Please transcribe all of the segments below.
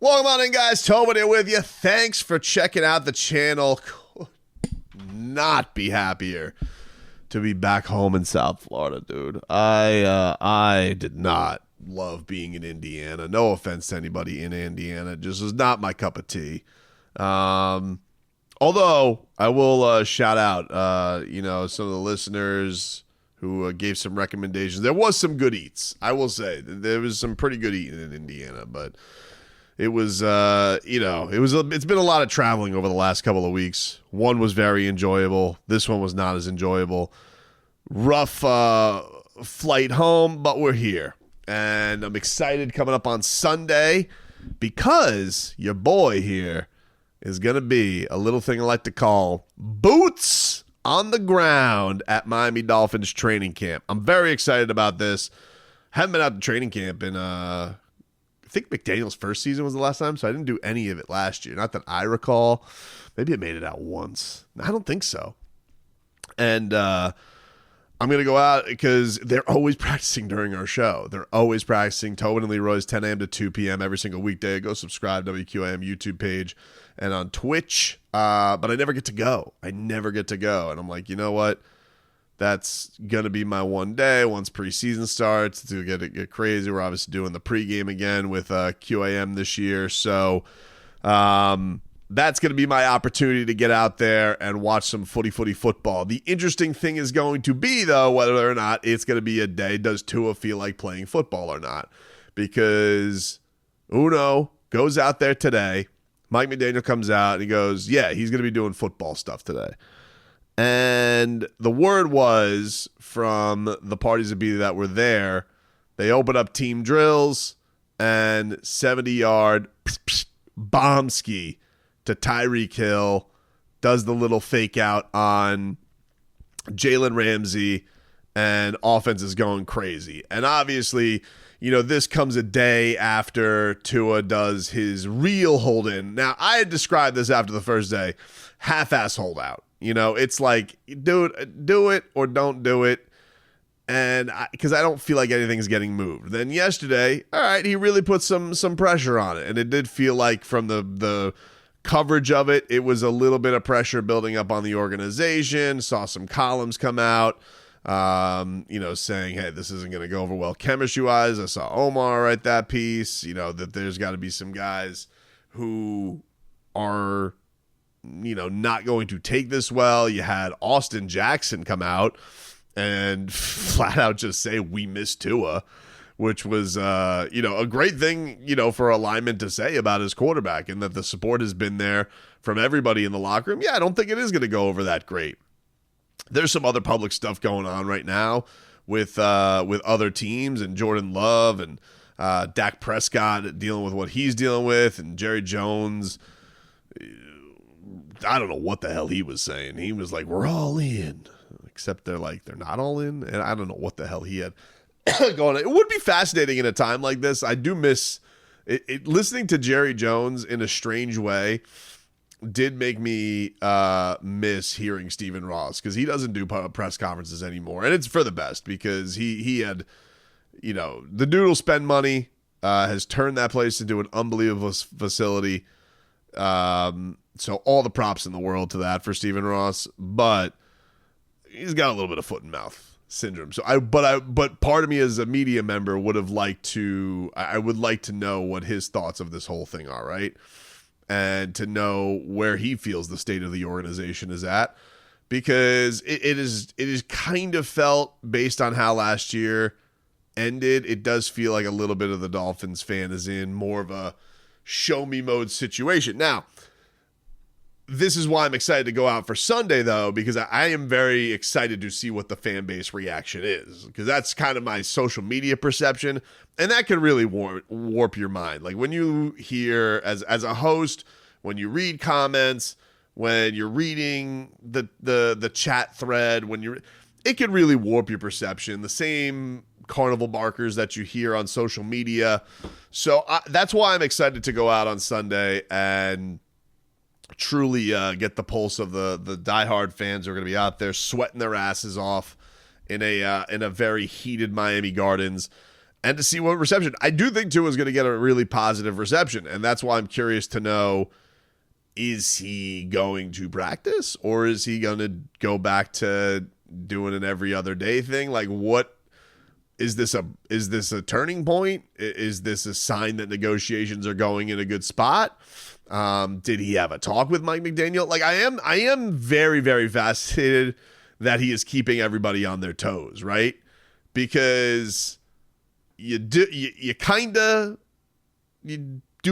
Welcome on in, guys. Tobin here with you. Thanks for checking out the channel. Could not be happier to be back home in South Florida, dude. I did not love being in Indiana. No offense to anybody in Indiana. It just was not my cup of tea. Although I will shout out, some of the listeners who gave some recommendations. There was some good eats. I will say there was some pretty good eating in Indiana, but it was, it's been a lot of traveling over the last couple of weeks. One was very enjoyable. This one was not as enjoyable. Rough flight home, but we're here. And I'm excited coming up on Sunday because your boy here is going to be a little thing I like to call boots on the ground at Miami Dolphins training camp. I'm very excited about this. Haven't been out to training camp in, I think McDaniel's first season was the last time, so I didn't do any of it last year. Not that I recall. Maybe I made it out once. I don't think so. And I'm going to go out because they're always practicing during our show. They're always practicing. Tobin and Leroy's 10 a.m. to 2 p.m. every single weekday. Go subscribe, WQAM YouTube page and on Twitch. But I never get to go. And I'm like, you know what? That's going to be my one day once preseason starts to get crazy. We're obviously doing the pregame again with QAM this year. So that's going to be my opportunity to get out there and watch some footy football. The interesting thing is going to be, though, whether or not it's going to be a day, does Tua feel like playing football or not? Because Uno goes out there today. Mike McDaniel comes out and he goes, yeah, he's going to be doing football stuff today. And the word was from the parties that were there, they opened up team drills and 70-yard bomb ski to Tyreek Hill, does the little fake out on Jalen Ramsey, and offense is going crazy. And obviously, this comes a day after Tua does his real hold-in. Now, I had described this after the first day, half-ass holdout. It's like, dude, do it or don't do it. And because I don't feel like anything's getting moved. Then yesterday, all right, he really put some pressure on it. And it did feel like from the coverage of it, it was a little bit of pressure building up on the organization. Saw some columns come out, saying, hey, this isn't going to go over well chemistry-wise. I saw Omar write that piece, that there's got to be some guys who are not going to take this well. You had Austin Jackson come out and flat out just say, we miss Tua, which was, a great thing, for a lineman to say about his quarterback, and that the support has been there from everybody in the locker room. Yeah, I don't think it is going to go over that great. There's some other public stuff going on right now with other teams and Jordan Love and Dak Prescott dealing with what he's dealing with, and Jerry Jones. I don't know what the hell he was saying. He was like, we're all in, except they're not all in. And I don't know what the hell he had going on. It would be fascinating in a time like this. I do miss it. Listening to Jerry Jones in a strange way did make me miss hearing Stephen Ross, because he doesn't do press conferences anymore. And it's for the best, because he had, the dude will spend money, has turned that place into an unbelievable facility. So all the props in the world to that for Stephen Ross, but he's got a little bit of foot and mouth syndrome. So but part of me as a media member would have liked to, I would like to know what his thoughts of this whole thing are, right? And to know where he feels the state of the organization is at, because it is kind of felt, based on how last year ended, it does feel like a little bit of the Dolphins fan is in more of a show me mode situation. Now, this is why I'm excited to go out for Sunday, though, because I am very excited to see what the fan base reaction is, because that's kind of my social media perception, and that can really warp your mind. Like when you hear, as a host, when you read comments, when you're reading the chat thread, it can really warp your perception. The same carnival barkers that you hear on social media. So that's why I'm excited to go out on Sunday and truly get the pulse of the diehard fans who are going to be out there sweating their asses off in a very heated Miami Gardens. and to see what reception. I do think Tua is going to get a really positive reception, and that's why I'm curious to know, is he going to practice, or is he going to go back to doing an every other day thing? Like, what is this a turning point? Is this a sign that negotiations are going in a good spot? Did he have a talk with Mike McDaniel? Like, I am very, very fascinated that he is keeping everybody on their toes, right? Because you do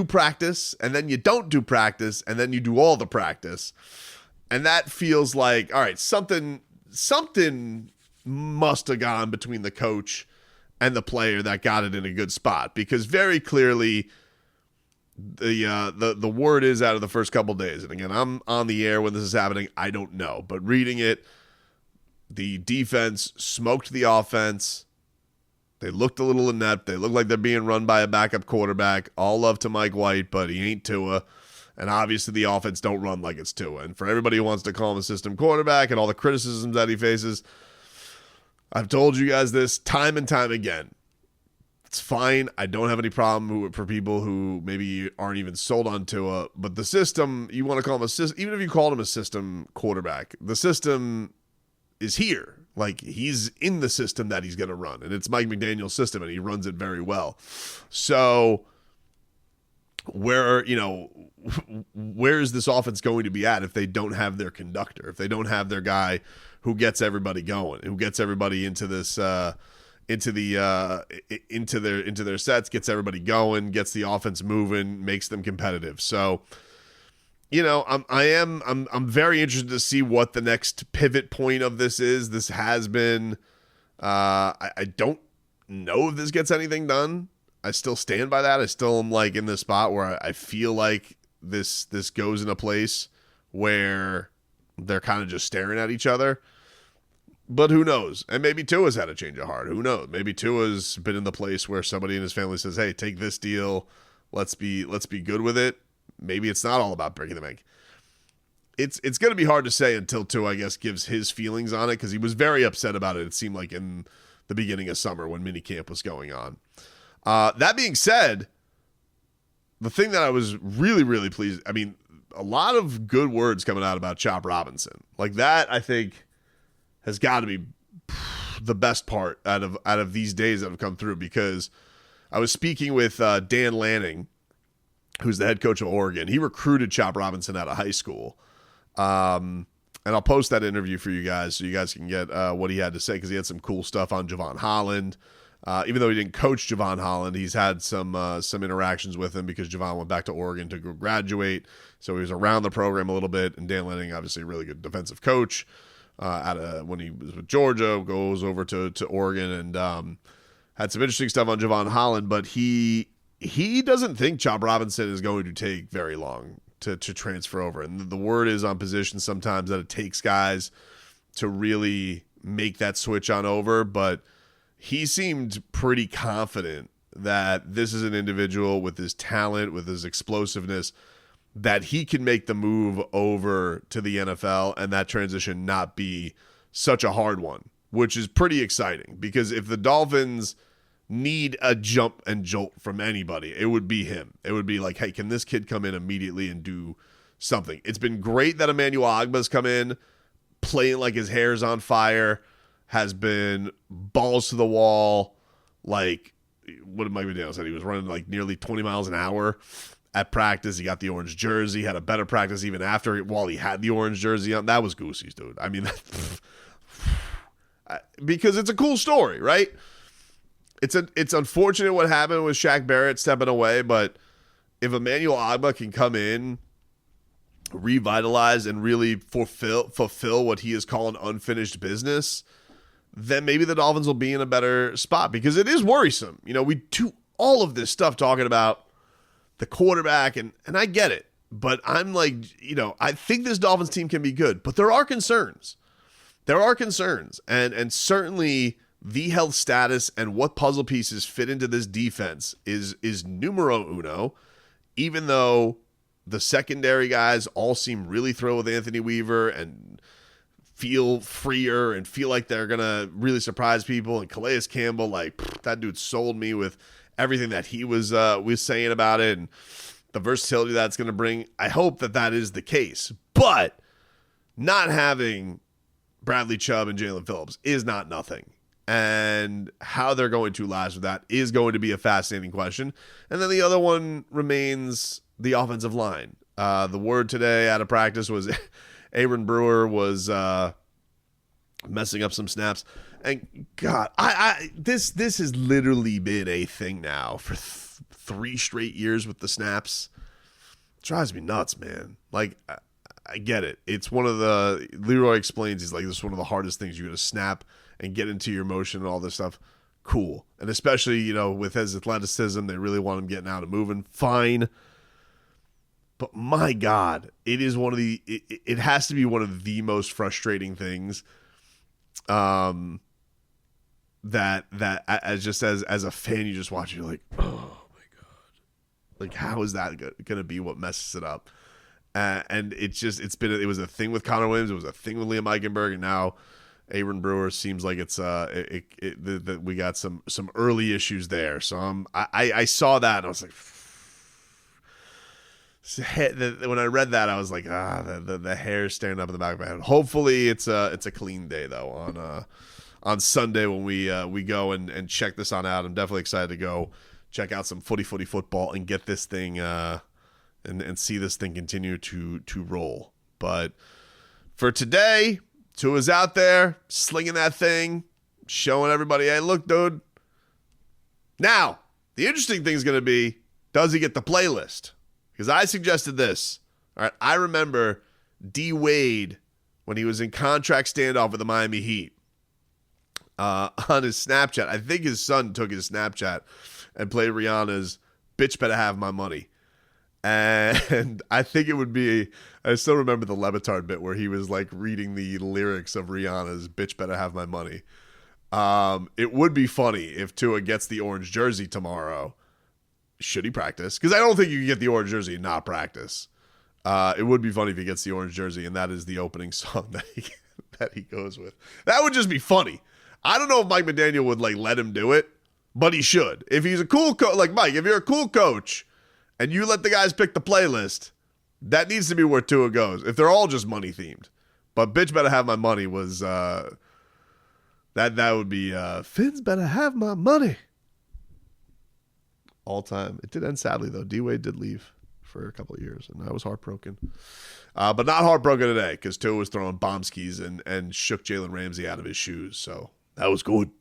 practice, and then you don't do practice, and then you do all the practice. And that feels like, all right, something must have gone between the coach and the player that got it in a good spot, because very clearly the word is out of the first couple days. And again, I'm on the air when this is happening. I don't know, but reading it, the defense smoked the offense. They looked a little inept. They look like they're being run by a backup quarterback. All love to Mike White, but he ain't Tua. And obviously the offense don't run like it's Tua. And for everybody who wants to call him a system quarterback and all the criticisms that he faces, I've told you guys this time and time again. It's fine. I don't have any problem for people who maybe aren't even sold on Tua. But the system, you want to call him a system, even if you called him a system quarterback, the system is here. Like, he's in the system that he's going to run. And it's Mike McDaniel's system, and he runs it very well. So where is this offense going to be at if they don't have their conductor, if they don't have their guy who gets everybody going, who gets everybody into this into their sets, gets everybody going, gets the offense moving, makes them competitive. So, I'm very interested to see what the next pivot point of this is. This has been I don't know if this gets anything done. I still stand by that. I still am like in this spot where I feel like this goes in a place where they're kind of just staring at each other. But who knows? And maybe Tua's had a change of heart. Who knows? Maybe Tua's been in the place where somebody in his family says, "Hey, take this deal. Let's be good with it." Maybe it's not all about breaking the bank. It's going to be hard to say until Tua, I guess, gives his feelings on it, because he was very upset about it. It seemed like in the beginning of summer when minicamp was going on. That being said, the thing that I was really, really pleased, I mean, a lot of good words coming out about Chop Robinson. Like, that, I think, has got to be the best part out of these days that have come through, because I was speaking with Dan Lanning, who's the head coach of Oregon. He recruited Chop Robinson out of high school. And I'll post that interview for you guys so you guys can get what he had to say, because he had some cool stuff on Javon Holland. Even though he didn't coach Javon Holland, he's had some interactions with him because Javon went back to Oregon to go graduate. So he was around the program a little bit. And Dan Lanning, obviously a really good defensive coach, when he was with Georgia, goes over to Oregon, and had some interesting stuff on Javon Holland. But he doesn't think Chop Robinson is going to take very long to transfer over. And the word is on position sometimes that it takes guys to really make that switch on over. But he seemed pretty confident that this is an individual with his talent, with his explosiveness, that he can make the move over to the NFL and that transition not be such a hard one, which is pretty exciting, because if the Dolphins need a jump and jolt from anybody, it would be him. It would be like, hey, can this kid come in immediately and do something? It's been great that Emmanuel Ogbah's come in, playing like his hair's on fire, has been balls to the wall. Like, what did Mike McDaniel said? He was running like nearly 20 miles an hour at practice. He got the orange jersey, had a better practice even after, while he had the orange jersey on. That was Goosey's, dude. I mean, because it's a cool story, right? It's unfortunate what happened with Shaq Barrett stepping away, but if Emmanuel Ogbah can come in, revitalize, and really fulfill what he is calling unfinished business, then maybe the Dolphins will be in a better spot, because it is worrisome. We do all of this stuff talking about the quarterback, and I get it, but I'm like, I think this Dolphins team can be good, but there are concerns. And certainly the health status and what puzzle pieces fit into this defense is numero uno, even though the secondary guys all seem really thrilled with Anthony Weaver and feel freer and feel like they're going to really surprise people. And Calais Campbell, like, that dude sold me with everything that he was saying about it and the versatility that's going to bring. I hope that is the case. But not having Bradley Chubb and Jalen Phillips is not nothing. And how they're going to last with that is going to be a fascinating question. And then the other one remains the offensive line. The word today out of practice was Aaron Brewer was messing up some snaps. And God, this has literally been a thing now for 3 straight years with the snaps. It drives me nuts, man. Like, I get it. It's one of the, Leroy explains, he's like, this is one of the hardest things. You're going to snap and get into your motion and all this stuff. Cool. And especially, you know, with his athleticism, they really want him getting out and moving. Fine. But my God, it is one of the, it has to be one of the most frustrating things that as a fan, you just watch it, you're like, oh my God. Like, how is that going to be what messes it up? And it was a thing with Connor Williams. It was a thing with Liam Eichenberg. And now Aaron Brewer seems like it's that we got some early issues there. So I saw that and I was like, when I read that, I was like, the hair standing up in the back of my head. Hopefully it's a clean day though on Sunday when we go and check this on out. I'm definitely excited to go check out some footy football and get this thing and see this thing continue to roll. But for today, Tua's out there slinging that thing, showing everybody, hey, look, dude. Now, the interesting thing is going to be, does he get the playlist? Because I suggested this. All right, I remember D. Wade when he was in contract standoff with the Miami Heat on his Snapchat. I think his son took his Snapchat and played Rihanna's "Bitch Better Have My Money." And I think it would be, I still remember the Levitard bit where he was like reading the lyrics of Rihanna's "Bitch Better Have My Money." It would be funny if Tua gets the orange jersey tomorrow. Should he practice? Because I don't think you can get the orange jersey and not practice. It would be funny if he gets the orange jersey and that is the opening song that he goes with. That would just be funny. I don't know if Mike McDaniel would like let him do it, but he should. If he's a cool coach, like Mike, if you're a cool coach and you let the guys pick the playlist, that needs to be where Tua goes. If they're all just money themed, but "Bitch Better Have My Money" was that would be Finn's better have my money. All time. It did end sadly though. D-Wade did leave for a couple of years, and I was heartbroken. But not heartbroken today because Tua was throwing bomb skis and shook Jalen Ramsey out of his shoes. So that was good.